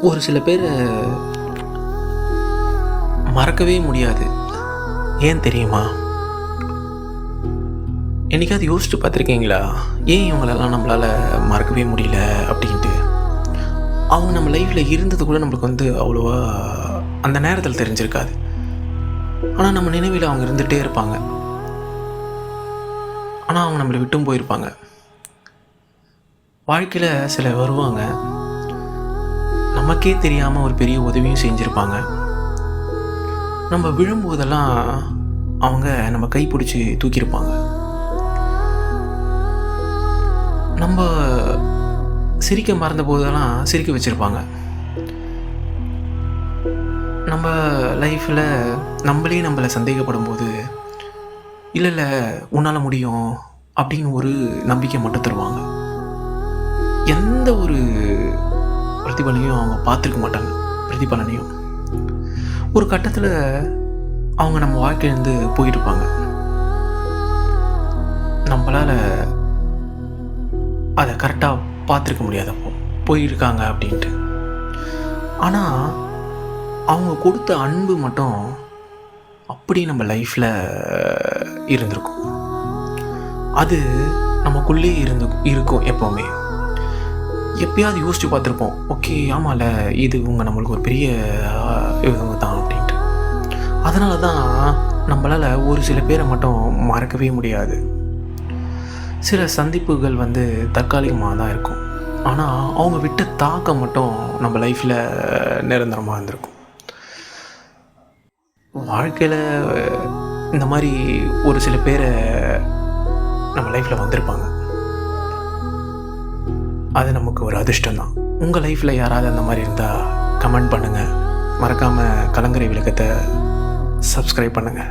ஒரு சில பேரை மறக்கவே முடியாது. ஏன் தெரியுமா? என்னைக்காவது யோசிச்சு பார்த்துருக்கீங்களா? ஏன் இவங்களெல்லாம் நம்மளால் மறக்கவே முடியல அப்படின்ட்டு. அவங்க நம்ம லைஃப்பில் இருந்தது கூட நம்மளுக்கு அவ்வளோவா அந்த நேரத்தில் தெரிஞ்சிருக்காது. ஆனால் நம்ம நினைவில் அவங்க இருந்துகிட்டே இருப்பாங்க. ஆனால் அவங்க நம்மளை விட்டும் போயிருப்பாங்க. வாழ்க்கையில் சில வருவாங்க, நமக்கே தெரியாமல் ஒரு பெரிய உதவியும் செஞ்சுருப்பாங்க. நம்ம விழும்போதெல்லாம் அவங்க நம்ம கைப்பிடிச்சி தூக்கியிருப்பாங்க. நம்ம சிரிக்க மறந்த போதெல்லாம் சிரிக்க வச்சுருப்பாங்க. நம்ம லைஃப்பில் நம்மளை சந்தேகப்படும் போது இல்லை உன்னால் முடியும் அப்படின்னு ஒரு நம்பிக்கை மட்டும் தருவாங்க. எந்த ஒரு பிரதிபலனையும் அவங்க பார்த்துருக்க மாட்டாங்க. பிரதிபலனையும் ஒரு கட்டத்தில் அவங்க நம்ம வாழ்க்கையிலேருந்து போயிருப்பாங்க. நம்மளால் அதை கரெக்டாக பார்த்துருக்க முடியாதப்போ போயிருக்காங்க அப்படின்ட்டு. ஆனால் அவங்க கொடுத்த அன்பு மட்டும் அப்படி நம்ம லைஃப்பில் இருந்திருக்கும். அது நமக்குள்ளே இருக்கும் எப்போவுமே. எப்பயாவது யோசித்து பார்த்துருப்போம், ஓகே ஆமாம்ல இது நம்மளுக்கு ஒரு பெரிய இவங்க தான் அப்படின்ட்டு. அதனால தான் நம்மளால் ஒரு சில பேரை மட்டும் மறக்கவே முடியாது. சில சந்திப்புகள் தற்காலிகமாக தான் இருக்கும். ஆனால் அவங்க விட்ட தாக்கம் மட்டும் நம்ம லைஃப்பில் நிரந்தரமாக இருந்திருக்கும். வாழ்க்கையில் இந்த மாதிரி ஒரு சில பேரை நம்ம லைஃப்பில் வந்திருப்பாங்க. அது நமக்கு ஒரு அதிர்ஷ்டம்தான். உங்கள் லைஃப்பில் யாராவது அந்த மாதிரி இருந்தால் கமெண்ட் பண்ணுங்கள். மறக்காமல் கலங்கரை விளக்கத்தை சப்ஸ்கிரைப் பண்ணுங்கள்.